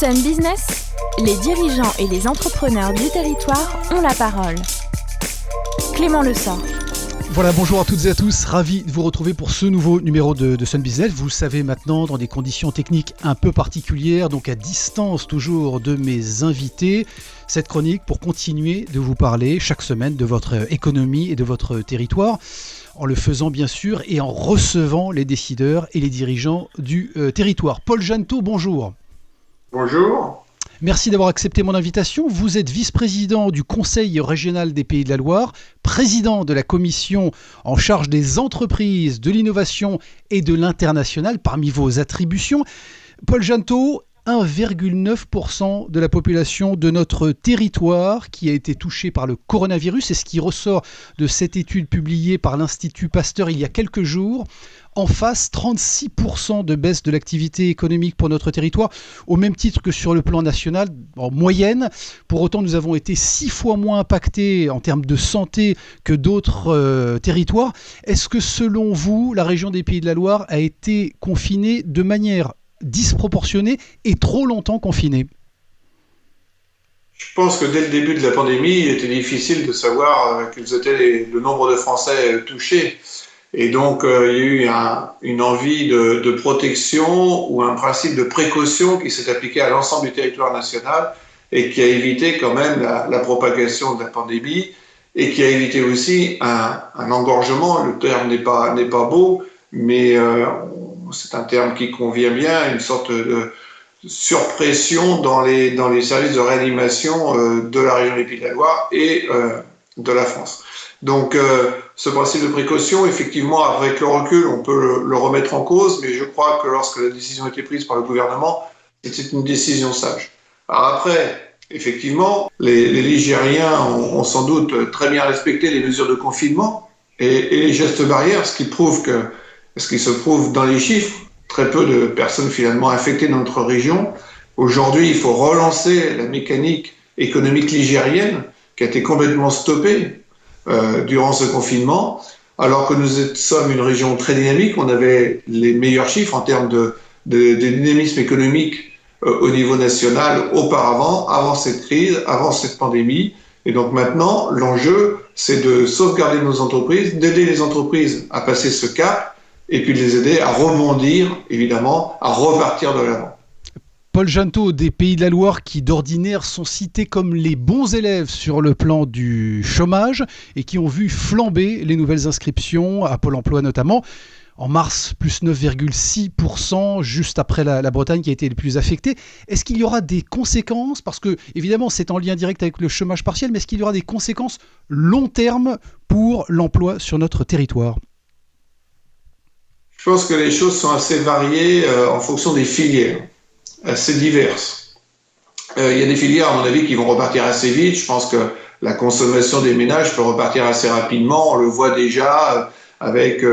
Sun Business, les dirigeants et les entrepreneurs du territoire ont la parole. Clément Lessort. Voilà, bonjour à toutes et à tous, ravi de vous retrouver pour ce nouveau numéro de Sun Business. Vous le savez maintenant, dans des conditions techniques un peu particulières, donc à distance toujours de mes invités. Cette chronique pour continuer de vous parler chaque semaine de votre économie et de votre territoire, en le faisant bien sûr et en recevant les décideurs et les dirigeants du territoire. Paul Jantot, bonjour. Bonjour. Merci d'avoir accepté mon invitation. Vous êtes vice-président du Conseil régional des Pays de la Loire, président de la commission en charge des entreprises, de l'innovation et de l'international parmi vos attributions. Paul Jantot, 1,9% de la population de notre territoire qui a été touchée par le coronavirus. C'est ce qui ressort de cette étude publiée par l'Institut Pasteur il y a quelques jours. En face, 36% de baisse de l'activité économique pour notre territoire, au même titre que sur le plan national, en moyenne. Pour autant, nous avons été 6 fois moins impactés en termes de santé que d'autres territoires. Est-ce que, selon vous, la région des Pays de la Loire a été confinée de manière disproportionnée et trop longtemps confinée? Je pense que dès le début de la pandémie, il était difficile de savoir quels étaient le nombre de Français touchés. Et donc, il y a eu une envie de protection ou un principe de précaution qui s'est appliqué à l'ensemble du territoire national et qui a évité quand même la propagation de la pandémie et qui a évité aussi un engorgement. Le terme n'est pas beau, mais c'est un terme qui convient bien, une sorte de surpression dans les services de réanimation de la région des Pays de la Loire et de la France. Donc, ce principe de précaution, effectivement, avec le recul, on peut le remettre en cause, mais je crois que lorsque la décision a été prise par le gouvernement, c'était une décision sage. Alors après, effectivement, les Ligériens ont sans doute très bien respecté les mesures de confinement et les gestes barrières, ce qui se prouve dans les chiffres, très peu de personnes finalement infectées dans notre région. Aujourd'hui, il faut relancer la mécanique économique ligérienne qui a été complètement stoppée durant ce confinement, alors que nous sommes une région très dynamique. On avait les meilleurs chiffres en termes de dynamisme économique au niveau national auparavant, avant cette crise, avant cette pandémie. Et donc maintenant, l'enjeu, c'est de sauvegarder nos entreprises, d'aider les entreprises à passer ce cap et puis de les aider à rebondir, évidemment, à repartir de l'avant. Paul Jantot, des Pays de la Loire qui d'ordinaire sont cités comme les bons élèves sur le plan du chômage et qui ont vu flamber les nouvelles inscriptions à Pôle emploi notamment. En mars, plus 9,6%, juste après la Bretagne qui a été le plus affectée. Est-ce qu'il y aura des conséquences? Parce que, évidemment, c'est en lien direct avec le chômage partiel, mais est-ce qu'il y aura des conséquences long terme pour l'emploi sur notre territoire? Je pense que les choses sont assez variées en fonction des filières. Assez diverses. Il y a des filières, à mon avis, qui vont repartir assez vite. Je pense que la consommation des ménages peut repartir assez rapidement. On le voit déjà avec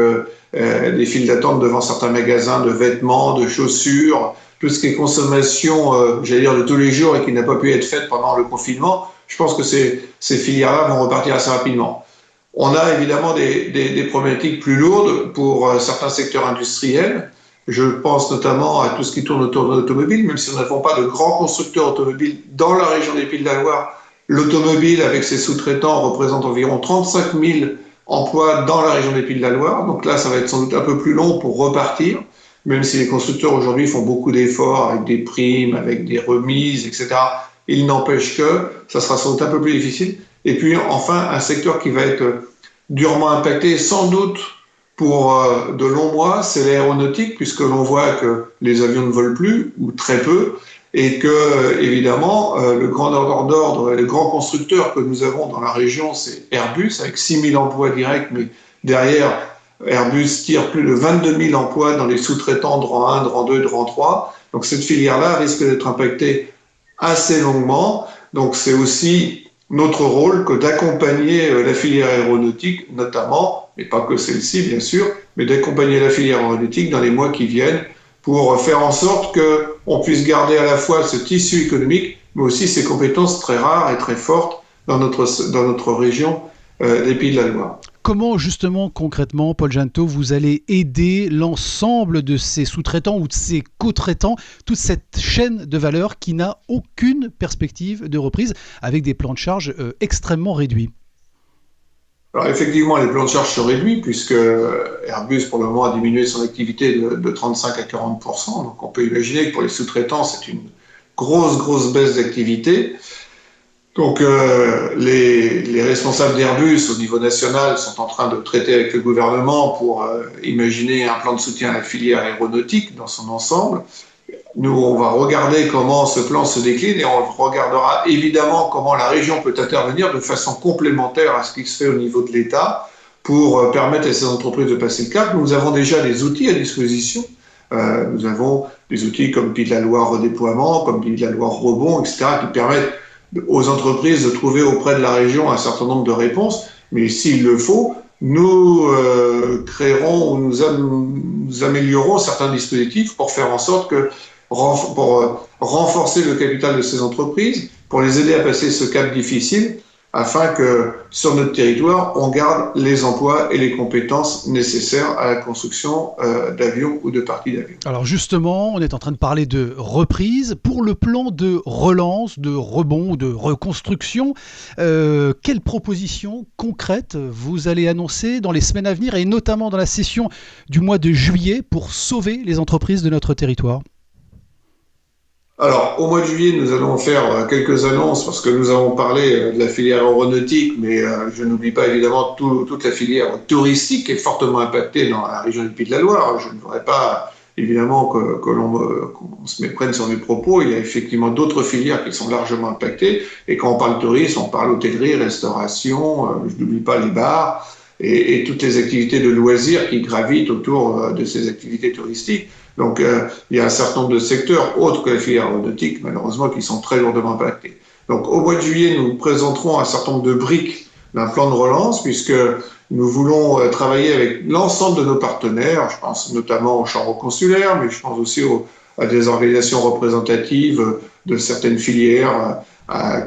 des files d'attente devant certains magasins de vêtements, de chaussures, tout ce qui est consommation, j'allais dire, de tous les jours et qui n'a pas pu être faite pendant le confinement. Je pense que ces filières-là vont repartir assez rapidement. On a évidemment des problématiques plus lourdes pour certains secteurs industriels. Je pense notamment à tout ce qui tourne autour de l'automobile, même si nous n'avons pas de grands constructeurs automobiles dans la région des Pays de la Loire. L'automobile, avec ses sous-traitants, représente environ 35 000 emplois dans la région des Pays de la Loire. Donc là, ça va être sans doute un peu plus long pour repartir, même si les constructeurs aujourd'hui font beaucoup d'efforts avec des primes, avec des remises, etc. Il n'empêche que ça sera sans doute un peu plus difficile. Et puis enfin, un secteur qui va être durement impacté, sans doute, pour de longs mois, c'est l'aéronautique, puisque l'on voit que les avions ne volent plus, ou très peu, et que, évidemment, le grand donneur d'ordre, le grand constructeur que nous avons dans la région, c'est Airbus, avec 6 000 emplois directs, mais derrière, Airbus tire plus de 22 000 emplois dans les sous-traitants de rang 1, de rang 2, de rang 3. Donc cette filière-là risque d'être impactée assez longuement. Donc c'est aussi notre rôle que d'accompagner la filière aéronautique, notamment, et pas que celle-ci bien sûr, mais d'accompagner la filière aéronautique dans les mois qui viennent pour faire en sorte qu'on puisse garder à la fois ce tissu économique, mais aussi ces compétences très rares et très fortes dans notre région des Pays de la Loire. comment justement concrètement, Paul Janto, vous allez aider l'ensemble de ces sous-traitants ou de ces co-traitants, toute cette chaîne de valeur qui n'a aucune perspective de reprise avec des plans de charge extrêmement réduits? Alors effectivement, les plans de charge sont réduits puisque Airbus, pour le moment, a diminué son activité de 35 à 40%. Donc on peut imaginer que pour les sous-traitants, c'est une grosse baisse d'activité. Donc les responsables d'Airbus au niveau national sont en train de traiter avec le gouvernement pour imaginer un plan de soutien à la filière aéronautique dans son ensemble. Nous, on va regarder comment ce plan se décline et on regardera évidemment comment la région peut intervenir de façon complémentaire à ce qui se fait au niveau de l'État pour permettre à ces entreprises de passer le cap. Nous avons déjà des outils à disposition. Nous avons des outils comme Pays de la Loire Redéploiement, comme Pays de la Loire Rebond, etc., qui permettent aux entreprises de trouver auprès de la région un certain nombre de réponses. Mais s'il le faut, nous créerons ou nous améliorerons certains dispositifs pour faire en sorte que pour renforcer le capital de ces entreprises, pour les aider à passer ce cap difficile, afin que sur notre territoire, on garde les emplois et les compétences nécessaires à la construction d'avions ou de parties d'avions. Alors justement, on est en train de parler de reprise. Pour le plan de relance, de rebond, de reconstruction, quelles propositions concrètes vous allez annoncer dans les semaines à venir et notamment dans la session du mois de juillet pour sauver les entreprises de notre territoire ? Alors, au mois de juillet, nous allons faire quelques annonces parce que nous avons parlé de la filière aéronautique, mais je n'oublie pas évidemment toute la filière touristique qui est fortement impactée dans la région du Pays de la Loire. Je ne voudrais pas évidemment qu'on se méprenne sur mes propos. Il y a effectivement d'autres filières qui sont largement impactées. Et quand on parle tourisme, on parle hôtellerie, restauration, je n'oublie pas les bars et toutes les activités de loisirs qui gravitent autour de ces activités touristiques. Donc, il y a un certain nombre de secteurs autres que la filière aéronautique, malheureusement, qui sont très lourdement impactés. Donc, au mois de juillet, nous présenterons un certain nombre de briques d'un plan de relance, puisque nous voulons travailler avec l'ensemble de nos partenaires. Je pense notamment aux chambres consulaires, mais je pense aussi à des organisations représentatives de certaines filières,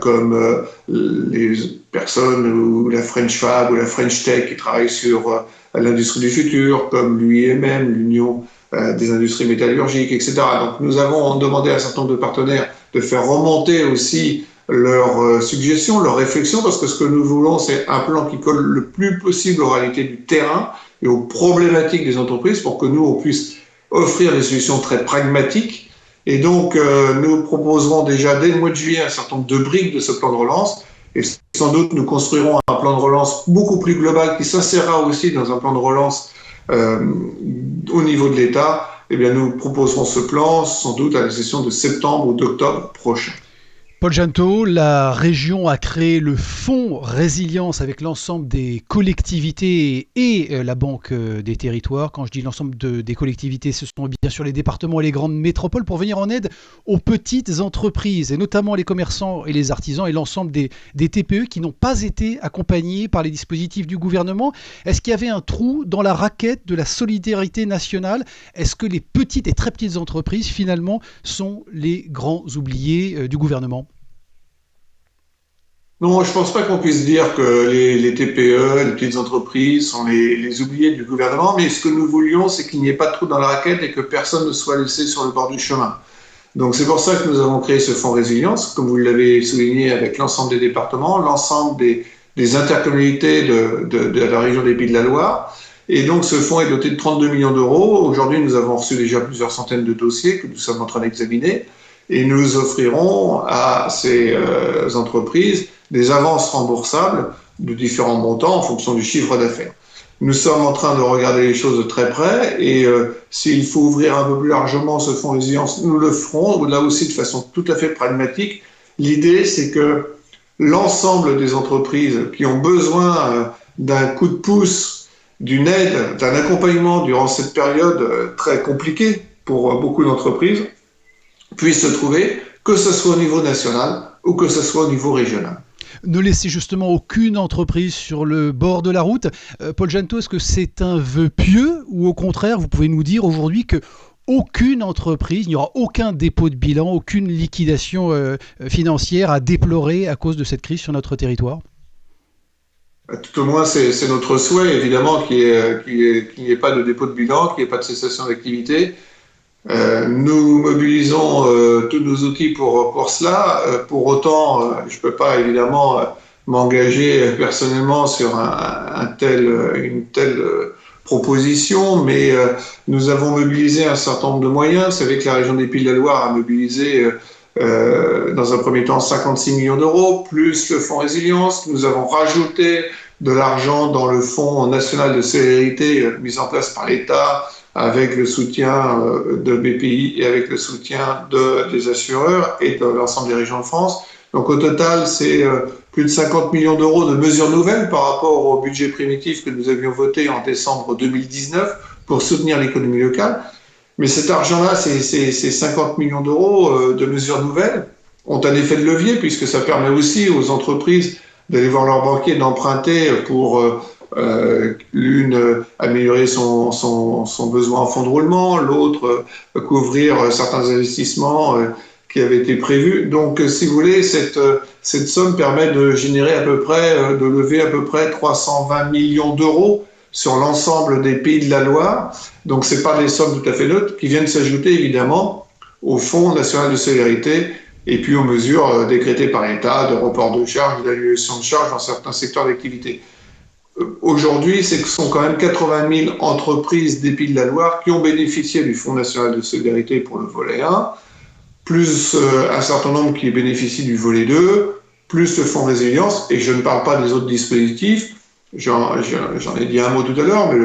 comme les personnes ou la French Fab ou la French Tech qui travaillent sur l'industrie du futur, comme l'UIMM, l'Union des industries métallurgiques, etc. Donc nous avons demandé à un certain nombre de partenaires de faire remonter aussi leurs suggestions, leurs réflexions, parce que ce que nous voulons, c'est un plan qui colle le plus possible aux réalités du terrain et aux problématiques des entreprises pour que nous, on puisse offrir des solutions très pragmatiques. Et donc, nous proposerons déjà dès le mois de juillet un certain nombre de briques de ce plan de relance. Et sans doute, nous construirons un plan de relance beaucoup plus global qui s'insérera aussi dans un plan de relance au niveau de l'État. Eh bien, nous proposerons ce plan sans doute à la session de septembre ou d'octobre prochain. Paul Janto, la région a créé le fonds résilience avec l'ensemble des collectivités et la Banque des territoires. Quand je dis l'ensemble des collectivités, ce sont bien sûr les départements et les grandes métropoles pour venir en aide aux petites entreprises et notamment les commerçants et les artisans et l'ensemble des TPE qui n'ont pas été accompagnés par les dispositifs du gouvernement. Est-ce qu'il y avait un trou dans la raquette de la solidarité nationale ? Est-ce que les petites et très petites entreprises finalement sont les grands oubliés du gouvernement ? Non, je ne pense pas qu'on puisse dire que les TPE, les petites entreprises sont les oubliés du gouvernement, mais ce que nous voulions, c'est qu'il n'y ait pas de trou dans la raquette et que personne ne soit laissé sur le bord du chemin. Donc c'est pour ça que nous avons créé ce fonds résilience, comme vous l'avez souligné, avec l'ensemble des départements, l'ensemble des intercommunalités de la région des Pays de la Loire. Et donc ce fonds est doté de 32 millions d'euros. Aujourd'hui, nous avons reçu déjà plusieurs centaines de dossiers que nous sommes en train d'examiner. Et nous offrirons à ces entreprises des avances remboursables de différents montants en fonction du chiffre d'affaires. Nous sommes en train de regarder les choses de très près et s'il faut ouvrir un peu plus largement ce fonds résilience, nous le ferons, là aussi de façon tout à fait pragmatique. L'idée, c'est que l'ensemble des entreprises qui ont besoin d'un coup de pouce, d'une aide, d'un accompagnement durant cette période très compliquée pour beaucoup d'entreprises, puissent se trouver, que ce soit au niveau national ou que ce soit au niveau régional. Ne laissez justement aucune entreprise sur le bord de la route. Paul Janto, est-ce que c'est un vœu pieux ou au contraire, vous pouvez nous dire aujourd'hui que aucune entreprise, il n'y aura aucun dépôt de bilan, aucune liquidation financière à déplorer à cause de cette crise sur notre territoire ? Tout au moins, c'est notre souhait, évidemment, qu'il n'y ait pas de dépôt de bilan, qu'il n'y ait pas de cessation d'activité. Nous mobilisons tous nos outils pour cela. Pour autant, je ne peux pas évidemment m'engager personnellement sur une telle proposition, mais nous avons mobilisé un certain nombre de moyens. Vous savez que la région des Pays de la Loire a mobilisé dans un premier temps 56 millions d'euros, plus le fonds résilience. Nous avons rajouté de l'argent dans le fonds national de solidarité mis en place par l'État, avec le soutien de BPI et avec le soutien des assureurs et de l'ensemble des régions de France. Donc au total, c'est plus de 50 millions d'euros de mesures nouvelles par rapport au budget primitif que nous avions voté en décembre 2019 pour soutenir l'économie locale. Mais cet argent-là, ces 50 millions d'euros de mesures nouvelles, ont un effet de levier puisque ça permet aussi aux entreprises d'aller voir leur banquier, d'emprunter pour l'une améliorer son besoin en fonds de roulement, l'autre couvrir certains investissements qui avaient été prévus. Donc, si vous voulez, cette somme permet de générer de lever à peu près 320 millions d'euros sur l'ensemble des Pays de la Loire. Donc, c'est pas des sommes tout à fait neutres qui viennent s'ajouter évidemment au Fonds national de solidarité et puis aux mesures décrétées par l'État de report de charges, d'annulation de charges dans certains secteurs d'activité. Aujourd'hui, ce sont quand même 80 000 entreprises des Pays de la Loire qui ont bénéficié du Fonds national de solidarité pour le volet 1, plus un certain nombre qui bénéficient du volet 2, plus le Fonds résilience, et je ne parle pas des autres dispositifs, j'en ai dit un mot tout à l'heure, mais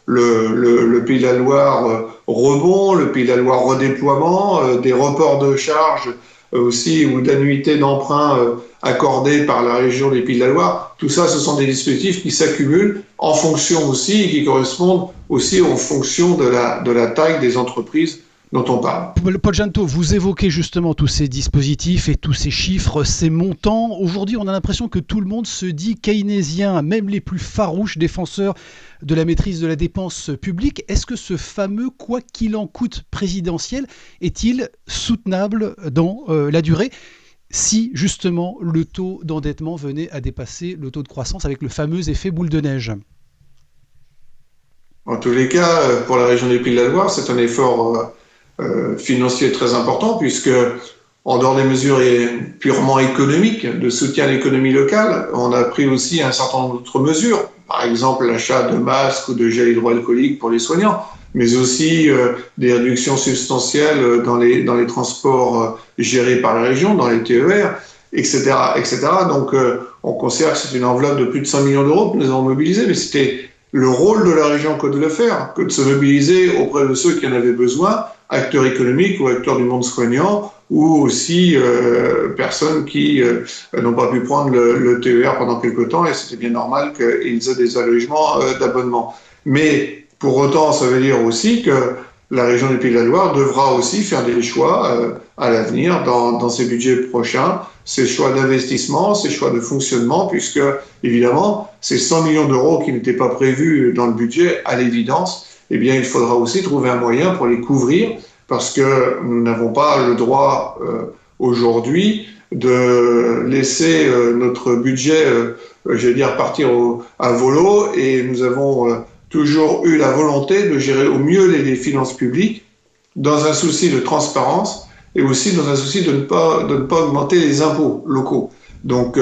le Pays de la Loire rebond, le Pays de la Loire redéploiement, des reports de charges aussi ou d'annuités d'emprunt accordées par la région des Pays de la Loire. Tout ça, ce sont des dispositifs qui s'accumulent en fonction aussi, qui correspondent aussi en fonction de la taille des entreprises dont on parle. Paul Janto, vous évoquez justement tous ces dispositifs et tous ces chiffres, ces montants. Aujourd'hui, on a l'impression que tout le monde se dit keynésien, même les plus farouches défenseurs de la maîtrise de la dépense publique. Est-ce que ce fameux « quoi qu'il en coûte » présidentiel est-il soutenable dans la durée si justement le taux d'endettement venait à dépasser le taux de croissance avec le fameux effet boule de neige? En tous les cas, pour la région des Pays de la Loire, c'est un effort financier très important puisque, en dehors des mesures purement économiques de soutien à l'économie locale, on a pris aussi un certain nombre d'autres mesures, par exemple l'achat de masques ou de gel hydroalcoolique pour les soignants, mais aussi des réductions substantielles dans les transports gérés par la région, dans les TER, etc. etc. Donc on considère que c'est une enveloppe de plus de 100 millions d'euros que nous avons mobilisée, mais c'était le rôle de la région que de le faire, que de se mobiliser auprès de ceux qui en avaient besoin, acteurs économiques ou acteurs du monde soignant, ou aussi personnes qui n'ont pas pu prendre le TER pendant quelque temps, et c'était bien normal qu'ils aient des allégements d'abonnement. Mais pour autant, ça veut dire aussi que la région des Pays de la Loire devra aussi faire des choix à l'avenir dans ses budgets prochains, ses choix d'investissement, ses choix de fonctionnement, puisque évidemment, ces 100 millions d'euros qui n'étaient pas prévus dans le budget, à l'évidence, eh bien, il faudra aussi trouver un moyen pour les couvrir, parce que nous n'avons pas le droit aujourd'hui de laisser notre budget, partir à volo, et nous avons toujours eu la volonté de gérer au mieux les finances publiques dans un souci de transparence et aussi dans un souci de ne pas augmenter les impôts locaux. Donc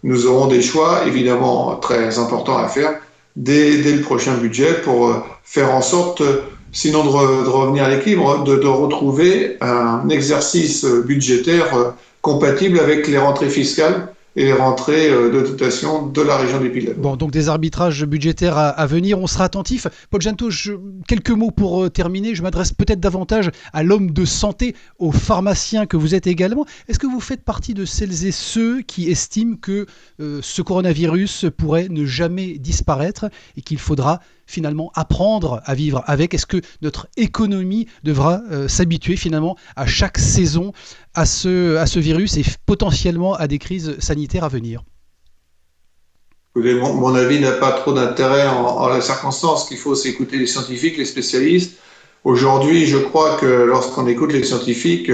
nous aurons des choix évidemment très importants à faire dès le prochain budget pour faire en sorte, sinon de revenir à l'équilibre, de retrouver un exercice budgétaire compatible avec les rentrées fiscales et les rentrées de dotation de la région des Pays de la Loire. Bon, donc des arbitrages budgétaires à venir, on sera attentif. Paul Janto, quelques mots pour terminer. Je m'adresse peut-être davantage à l'homme de santé, au pharmacien que vous êtes également. Est-ce que vous faites partie de celles et ceux qui estiment que ce coronavirus pourrait ne jamais disparaître et qu'il faudra finalement apprendre à vivre avec? Est-ce que notre économie devra s'habituer finalement à chaque saison à ce virus et potentiellement à des crises sanitaires à venir? Mon avis n'a pas trop d'intérêt en la circonstance. Ce qu'il faut, c'est écouter les scientifiques, les spécialistes. Aujourd'hui, je crois que lorsqu'on écoute les scientifiques,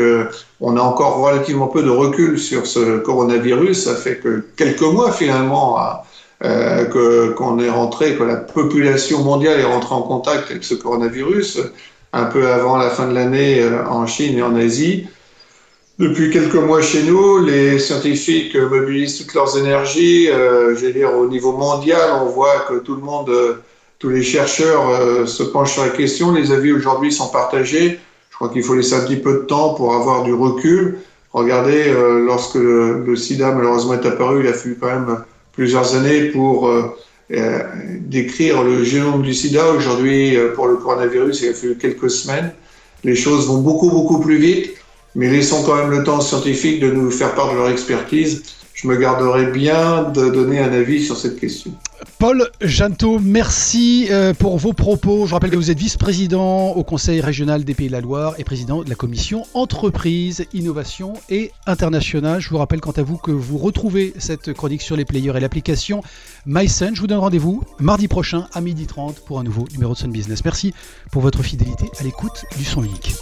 on a encore relativement peu de recul sur ce coronavirus. Ça fait que quelques mois finalement qu'on est rentré, que la population mondiale est rentrée en contact avec ce coronavirus un peu avant la fin de l'année en Chine et en Asie. Depuis quelques mois chez nous, les scientifiques mobilisent toutes leurs énergies. Au niveau mondial, on voit que tout le monde, tous les chercheurs se penchent sur la question. Les avis aujourd'hui sont partagés. Je crois qu'il faut laisser un petit peu de temps pour avoir du recul. Regardez, lorsque le sida malheureusement est apparu, il a fallu quand même plusieurs années pour décrire le génome du sida. Aujourd'hui, pour le coronavirus, il a fallu quelques semaines. Les choses vont beaucoup plus vite. Mais laissons quand même le temps aux scientifiques de nous faire part de leur expertise. Je me garderai bien de donner un avis sur cette question. Paul Jeannetot, merci pour vos propos. Je rappelle que vous êtes vice-président au Conseil régional des Pays de la Loire et président de la commission Entreprise, Innovation et International. Je vous rappelle quant à vous que vous retrouvez cette chronique sur les players et l'application MySun. Je vous donne rendez-vous mardi prochain à 12h30 pour un nouveau numéro de Sun Business. Merci pour votre fidélité à l'écoute du son unique.